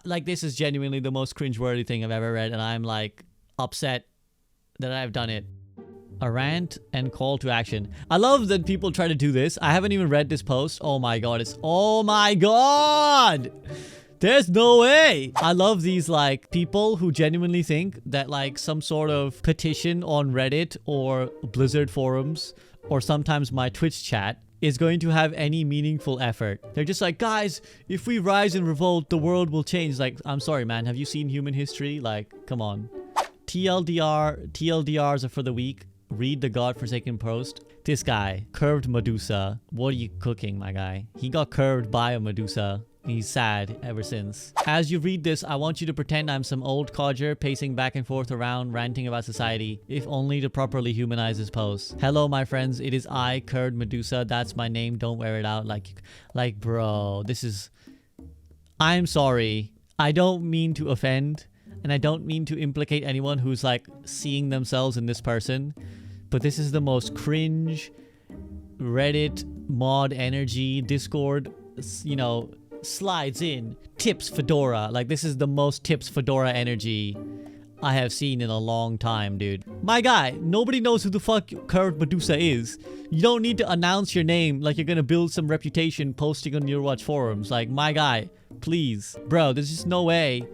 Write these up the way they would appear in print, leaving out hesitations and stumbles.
like, this is genuinely the most cringeworthy thing I've ever read, and I'm like upset that I've done it. A rant and call to action. I love that people try to do this. I haven't even read this post. Oh my god, oh my god! There's no way! I love these, like, people who genuinely think that, like, some sort of petition on Reddit or Blizzard forums or sometimes my Twitch chat is going to have any meaningful effort. They're just like, guys, if we rise and revolt, the world will change. Like, I'm sorry, man. Have you seen human history? Like, come on. TLDRs are for the weak. Read the godforsaken post. This guy, curved Medusa. What are you cooking, my guy? He got curved by a Medusa. He's sad ever since. As you read this, I want you to pretend I'm some old codger pacing back and forth around ranting about society, if only to properly humanize his post. Hello, my friends. It is I, Curved Medusa. That's my name. Don't wear it out. Like, bro, this is... I'm sorry. I don't mean to offend, and I don't mean to implicate anyone who's, like, seeing themselves in this person, but this is the most cringe Reddit mod energy Discord, you know, slides in tips fedora. Like, this is the most tips fedora energy I have seen in a long time, dude. My guy, nobody knows who the fuck Curved Medusa is. You don't need to announce your name like you're gonna build some reputation posting on your watch forums. Like, my guy, please. Bro, there's just no way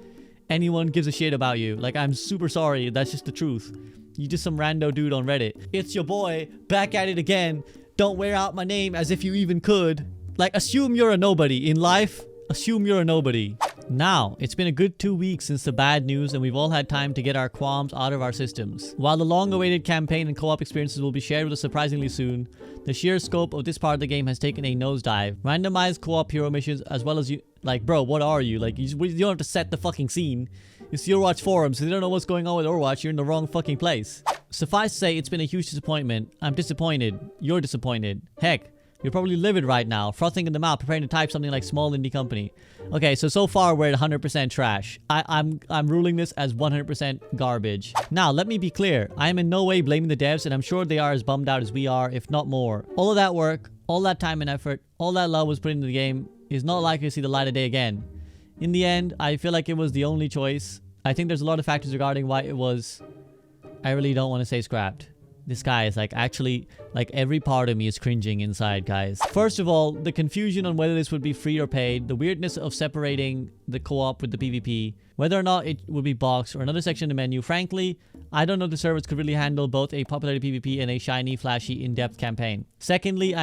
anyone gives a shit about you. Like, I'm super sorry. That's just the truth. You just some rando dude on Reddit. It's your boy, back at it again. Don't wear out my name as if you even could. Like, assume you're a nobody. In life, assume you're a nobody. Now, it's been a good 2 weeks since the bad news, and we've all had time to get our qualms out of our systems. While the long-awaited campaign and co-op experiences will be shared with us surprisingly soon, the sheer scope of this part of the game has taken a nosedive. Randomized co-op hero missions, as well as you... Like, bro, what are you? Like, you don't have to set the fucking scene. It's the Overwatch forums, so they don't know what's going on with Overwatch. You're in the wrong fucking place. Suffice to say, it's been a huge disappointment. I'm disappointed. You're disappointed. Heck, you're probably livid right now, frothing in the mouth, preparing to type something like small indie company. Okay, so far we're at 100% trash. I'm ruling this as 100% garbage. Now, let me be clear. I am in no way blaming the devs, and I'm sure they are as bummed out as we are, if not more. All of that work, all that time and effort, all that love was put into the game is not likely to see the light of day again. In the end, I feel like it was the only choice. I think there's a lot of factors regarding why it was... I really don't want to say scrapped. This guy is like, actually, like, every part of me is cringing inside, guys. First of all, the confusion on whether this would be free or paid, the weirdness of separating the co-op with the PvP, whether or not it would be boxed or another section of the menu. Frankly, I don't know if the servers could really handle both a popularity PvP and a shiny, flashy, in-depth campaign. Secondly,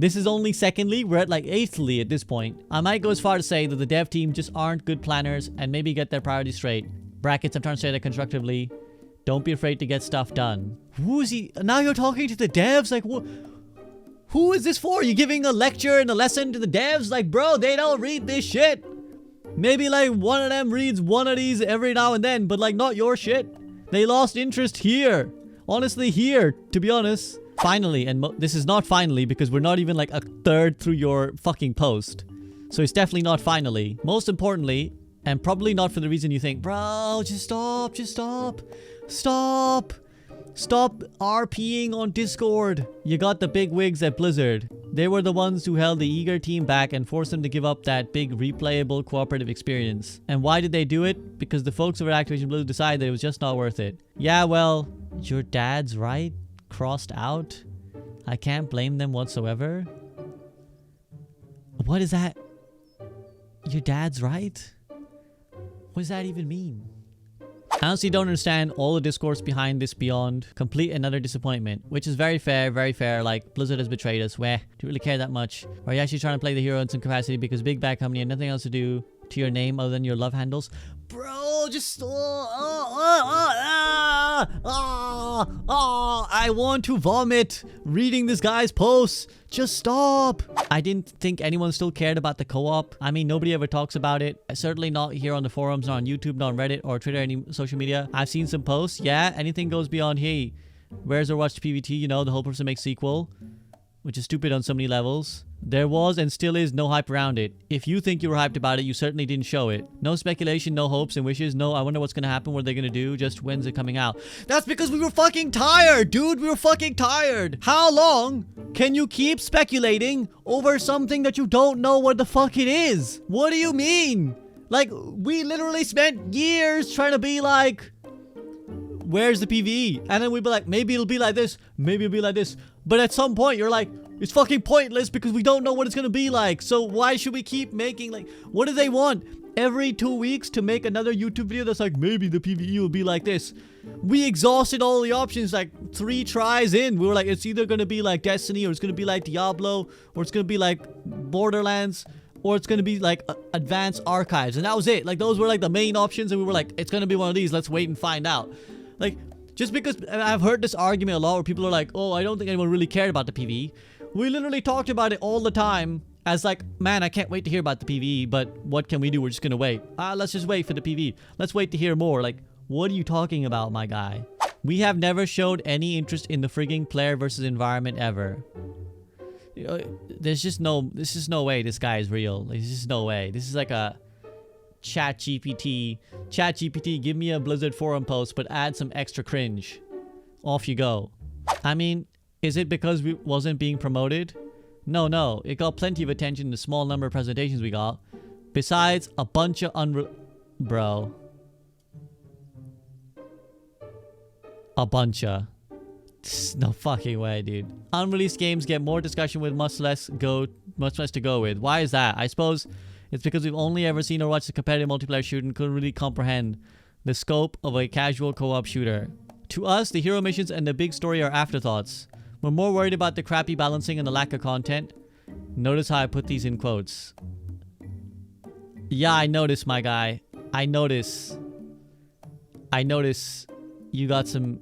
this is only secondly, we're at like eighthly at this point. I might go as far to say that the dev team just aren't good planners and maybe get their priorities straight. Brackets, I'm trying to say that constructively. Don't be afraid to get stuff done. Who is he? Now you're talking to the devs? Like, who is this for? You giving a lecture and a lesson to the devs? Like, bro, they don't read this shit. Maybe, like, one of them reads one of these every now and then, but, like, not your shit. They lost interest here. Honestly, here, to be honest. Finally, and this is not finally because we're not even, like, a third through your fucking post. So it's definitely not finally. Most importantly, and probably not for the reason you think, bro, just stop, just stop. Stop! Stop RPing on Discord. You got the big wigs at Blizzard. They were the ones who held the eager team back and forced them to give up that big replayable cooperative experience. And why did they do it? Because the folks over at Activision Blizzard decided that it was just not worth it. Yeah, well, your dad's right. Crossed out. I can't blame them whatsoever. What is that? Your dad's right? What does that even mean? I honestly don't understand all the discourse behind this beyond complete another disappointment, which is very fair, like Blizzard has betrayed us. Weh, do you really care that much? Or are you actually trying to play the hero in some capacity because big bad company and nothing else to do to your name other than your love handles? Bro, just... I want to vomit reading this guy's posts. Just stop. I didn't think anyone still cared about the co-op. I mean, nobody ever talks about it. Certainly not here on the forums, not on YouTube, not on Reddit or Twitter, any social media. I've seen some posts. Yeah, anything goes beyond, hey, where's Overwatch PvT? You know, the whole person makes sequel, which is stupid on so many levels. There was and still is no hype around it. If you think you were hyped about it, you certainly didn't show it. No speculation, no hopes and wishes. No, I wonder what's gonna happen, what are they gonna do, just when's it coming out? That's because we were fucking tired, dude. We were fucking tired. How long can you keep speculating over something that you don't know what the fuck it is? What do you mean? Like, we literally spent years trying to be like, where's the PvE? And then we'd be like, maybe it'll be like this, maybe it'll be like this. But at some point, you're like, it's fucking pointless because we don't know what it's gonna be like. So why should we keep making, like, what do they want? Every 2 weeks to make another YouTube video that's like, maybe the PvE will be like this. We exhausted all the options like 3 tries in. We were like, it's either gonna be like Destiny, or it's gonna be like Diablo, or it's gonna be like Borderlands, or it's gonna be like Advanced Archives. And that was it. Like, those were like the main options, and we were like, it's gonna be one of these. Let's wait and find out. Like, just because I've heard this argument a lot where people are like, oh, I don't think anyone really cared about the PvE. We literally talked about it all the time as like, man, I can't wait to hear about the PvE, but what can we do? We're just gonna wait. Let's just wait for the PvE. Let's wait to hear more. Like, what are you talking about, my guy? We have never showed any interest in the frigging player versus environment ever. There's just no way this guy is real. There's just no way. This is like a ChatGPT, give me a Blizzard forum post, but add some extra cringe. Off you go. I mean, is it because we wasn't being promoted? No. It got plenty of attention in the small number of presentations we got. Besides, a bunch of Bro. A bunch of... No fucking way, dude. Unreleased games get more discussion with much less to go with. Why is that? I suppose it's because we've only ever seen or watched a competitive multiplayer shooter and couldn't really comprehend the scope of a casual co-op shooter. To us, the hero missions and the big story are afterthoughts. We're more worried about the crappy balancing and the lack of content. Notice how I put these in quotes. Yeah, I notice, my guy. I notice you got some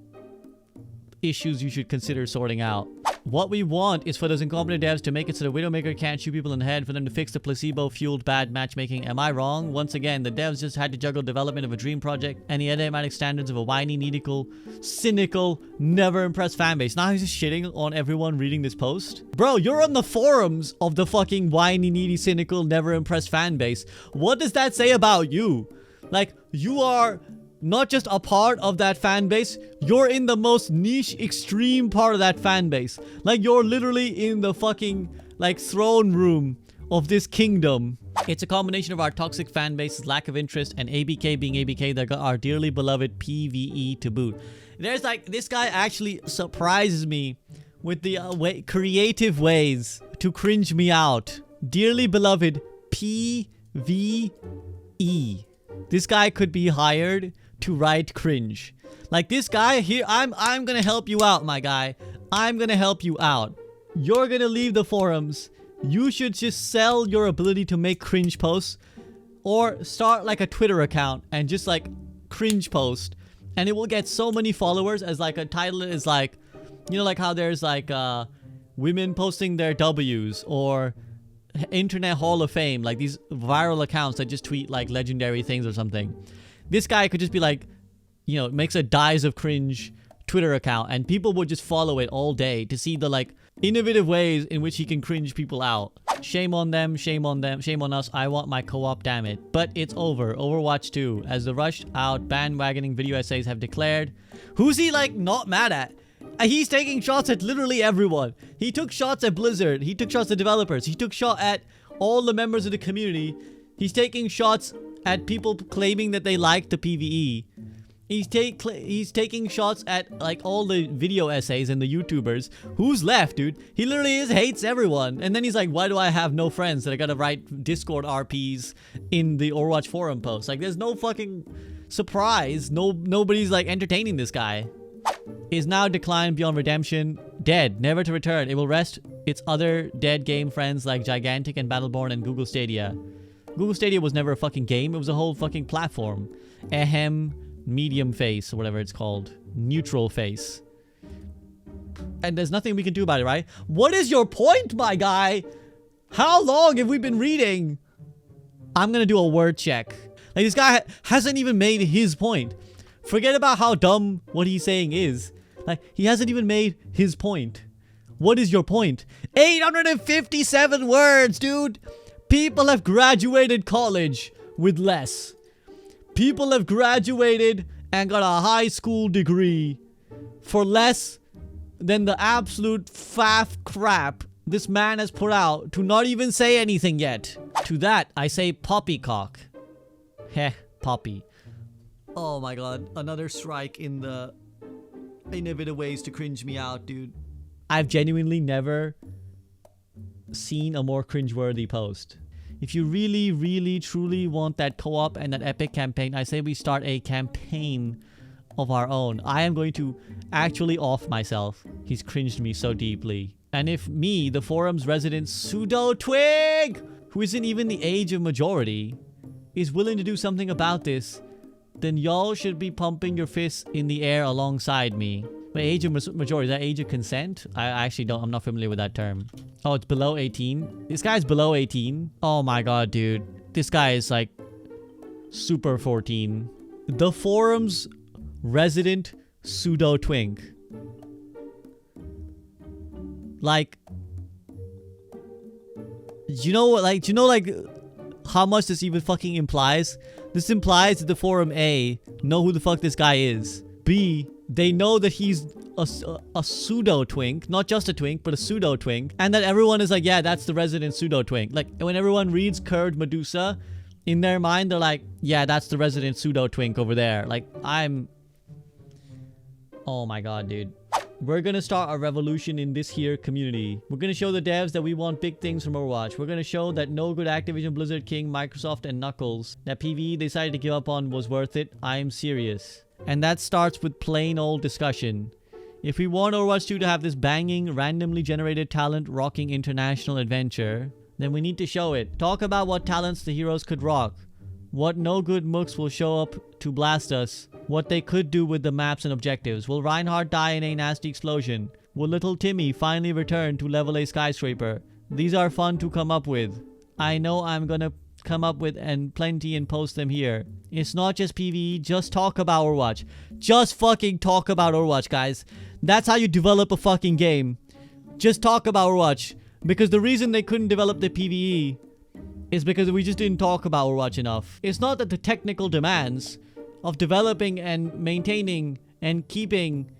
issues you should consider sorting out. What we want is for those incompetent devs to make it so the Widowmaker can't shoot people in the head, for them to fix the placebo-fueled bad matchmaking. Am I wrong? Once again, the devs just had to juggle development of a dream project and the enigmatic standards of a whiny, needical, cynical, never-impressed fanbase. Now he's just shitting on everyone reading this post. Bro, you're on the forums of the fucking whiny, needy, cynical, never-impressed fanbase. What does that say about you? Like, you are... not just a part of that fan base, you're in the most niche, extreme part of that fan base. Like, you're literally in the fucking, like, throne room of this kingdom. It's a combination of our toxic fan base's lack of interest and ABK being ABK that got our dearly beloved PvE to boot. There's, like, this guy actually surprises me with the creative ways to cringe me out. Dearly beloved PvE. This guy could be hired to write cringe. Like, this guy here, I'm gonna help you out, my guy. I'm gonna help you out. You're gonna leave the forums. You should just sell your ability to make cringe posts, or start like a Twitter account and just like cringe post, and it will get so many followers. As like a title is like, you know, like how there's like women posting their W's, or Internet Hall of Fame, like these viral accounts that just tweet like legendary things or something. This guy could just be like, you know, makes a Dies of Cringe Twitter account, and people would just follow it all day to see the like innovative ways in which he can cringe people out. Shame on them, shame on them, shame on us. I want my co-op, damn it. But it's over. Overwatch 2, as the rushed out bandwagoning video essays have declared. Who's he like not mad at? He's taking shots at literally everyone. He took shots at Blizzard. He took shots at developers. He took shot at all the members of the community. He's taking shots at people claiming that they like the PvE. He's taking shots at like all the video essays and the YouTubers. Who's left, dude? He literally hates everyone. And then he's like, why do I have no friends that I gotta write Discord RPs in the Overwatch forum post? Like, there's no fucking surprise. Nobody's like entertaining this guy. Is now declined beyond redemption. Dead, never to return. It will rest its other dead game friends like Gigantic and Battleborn and Google Stadia. Google Stadia was never a fucking game. It was a whole fucking platform. Ahem, medium face, or whatever it's called. Neutral face. And there's nothing we can do about it, right? What is your point, my guy? How long have we been reading? I'm gonna do a word check. Like, this guy hasn't even made his point. Forget about how dumb what he's saying is. Like, he hasn't even made his point. What is your point? 857 words, dude! People have graduated college with less. People have graduated and got a high school degree for less than the absolute faff crap this man has put out to not even say anything yet. To that, I say poppycock. Heh, Poppy. Oh my god, another strike in the innovative ways to cringe me out, dude. I've genuinely never seen a more cringeworthy post. If you really, really, truly want that co-op and that epic campaign, I say we start a campaign of our own. I am going to actually off myself. He's cringed me so deeply. And if me, the forum's resident pseudo-twig, who isn't even the age of majority, is willing to do something about this, then y'all should be pumping your fists in the air alongside me. But age of majority, is that age of consent? I actually don't, I'm not familiar with that term. Oh, it's below 18? This guy's below 18? Oh my god, dude. This guy is like super 14. The forum's resident pseudo-twink. Like, you know what, like, do you know like how much this even fucking implies? This implies that the forum A know who the fuck this guy is. B, they know that he's a pseudo-twink, not just a twink, but a pseudo-twink, and that everyone is like, yeah, that's the resident pseudo-twink. Like, when everyone reads Curved Medusa, in their mind, they're like, yeah, that's the resident pseudo-twink over there. Like, oh my god, dude. We're gonna start a revolution in this here community. We're gonna show the devs that we want big things from Overwatch. We're gonna show that no good Activision, Blizzard, King, Microsoft, and Knuckles, that PvE they decided to give up on was worth it. I'm serious. And that starts with plain old discussion. If we want Overwatch 2 to have this banging, randomly generated talent rocking international adventure, then we need to show it. Talk about what talents the heroes could rock. What no good mooks will show up to blast us. What they could do with the maps and objectives. Will Reinhardt die in a nasty explosion? Will little Timmy finally return to level a skyscraper? These are fun to come up with. I know I'm gonna come up with and plenty and post them here. It's not just PvE, just talk about Overwatch. Just fucking talk about Overwatch, guys. That's how you develop a fucking game. Just talk about Overwatch. Because the reason they couldn't develop the PvE is because we just didn't talk about Overwatch enough. It's not that the technical demands of developing and maintaining and keeping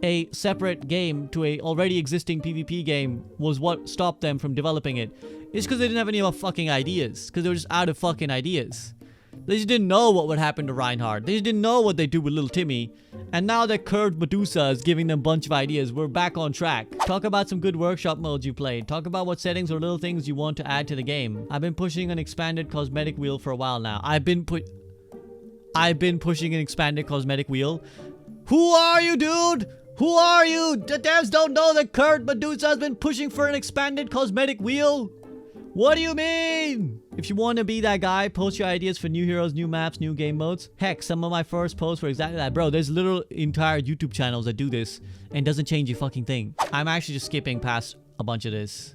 a separate game to a already existing PvP game was what stopped them from developing it. It's because they didn't have any more fucking ideas. Because they were just out of fucking ideas. They just didn't know what would happen to Reinhardt. They just didn't know what they'd do with little Timmy. And now that Curved Medusa is giving them a bunch of ideas, we're back on track. Talk about some good workshop modes you played. Talk about what settings or little things you want to add to the game. I've been pushing an expanded cosmetic wheel for a while now. I've been pushing an expanded cosmetic wheel. Who are you, dude? Who are you? The devs don't know that Curved Medusa has been pushing for an expanded cosmetic wheel? What do you mean? If you want to be that guy, post your ideas for new heroes, new maps, new game modes. Heck, some of my first posts were exactly that. Bro, there's literal entire YouTube channels that do this and doesn't change a fucking thing. I'm actually just skipping past a bunch of this.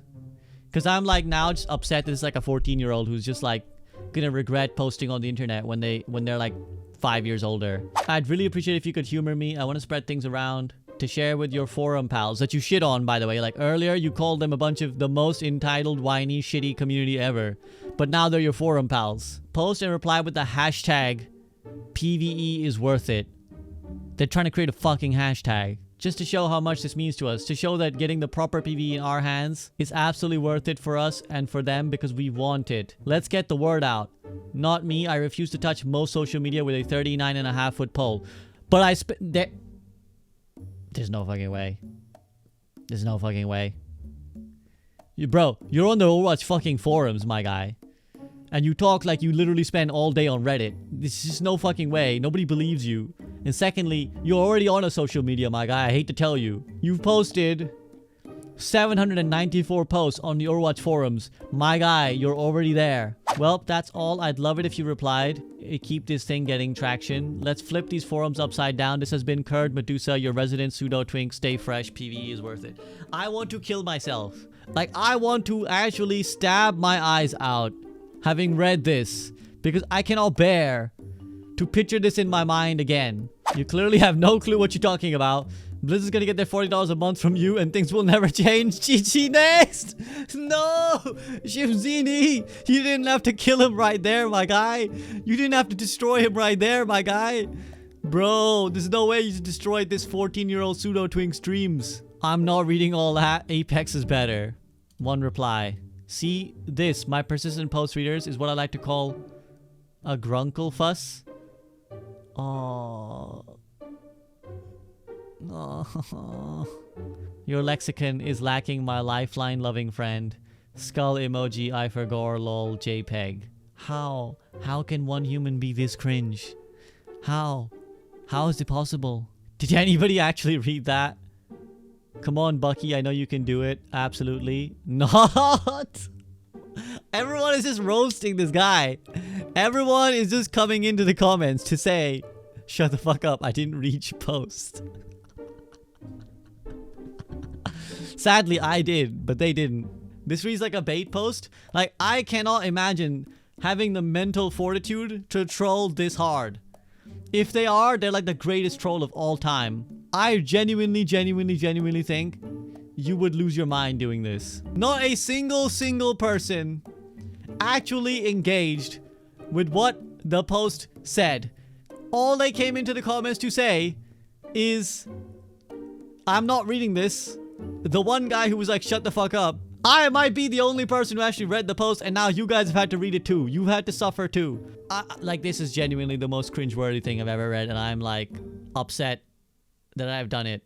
Because I'm like now just upset that it's like a 14-year-old who's just like gonna regret posting on the internet when they're like 5 years older. I'd really appreciate if you could humor me. I want to spread things around to share with your forum pals that you shit on, by the way. Like earlier, you called them a bunch of the most entitled, whiny, shitty community ever. But now they're your forum pals. Post and reply with the hashtag PvE is worth it. They're trying to create a fucking hashtag. Just to show how much this means to us. To show that getting the proper PvE in our hands is absolutely worth it for us and for them because we want it. Let's get the word out. Not me. I refuse to touch most social media with a 39.5-foot pole. But there's no fucking way. There's no fucking way. Bro, you're on the Overwatch fucking forums, my guy. And you talk like you literally spend all day on Reddit. This is no fucking way. Nobody believes you. And secondly, you're already on a social media, my guy. I hate to tell you. You've posted 794 posts on the Overwatch forums. My guy, you're already there. Well, that's all. I'd love it if you replied. Keep this thing getting traction. Let's flip these forums upside down. This has been Curved Medusa, your resident pseudo-twink. Stay fresh. PvE is worth it. I want to kill myself. Like, I want to actually stab my eyes out having read this. Because I cannot bear to picture this in my mind again. You clearly have no clue what you're talking about. Blizzard's gonna get their $40 a month from you and things will never change. GG next! No! Shivzini! You didn't have to kill him right there, my guy. You didn't have to destroy him right there, my guy. Bro, there's no way you destroyed this 14-year-old pseudo-twink dreams. I'm not reading all that. Apex is better. One reply. See, this, my persistent post readers, is what I like to call A grunkle fuss? Oh. Oh. Your lexicon is lacking my lifeline loving friend. Skull emoji I forgot lol JPEG. How? How can one human be this cringe? How? How is it possible? Did anybody actually read that? Come on, Bucky, I know you can do it. Absolutely not. Everyone is just roasting this guy. Everyone is just coming into the comments to say, shut the fuck up, I didn't read your post. Sadly, I did, but they didn't. This reads like a bait post. Like, I cannot imagine having the mental fortitude to troll this hard. If they are, they're like the greatest troll of all time. I genuinely think you would lose your mind doing this. Not a single person actually engaged with what the post said. All they came into the comments to say is, I'm not reading this. The one guy who was like, shut the fuck up. I might be the only person who actually read the post, and now you guys have had to read it too. You've had to suffer too. Like, this is genuinely the most cringeworthy thing I've ever read, and I'm like upset that I've done it.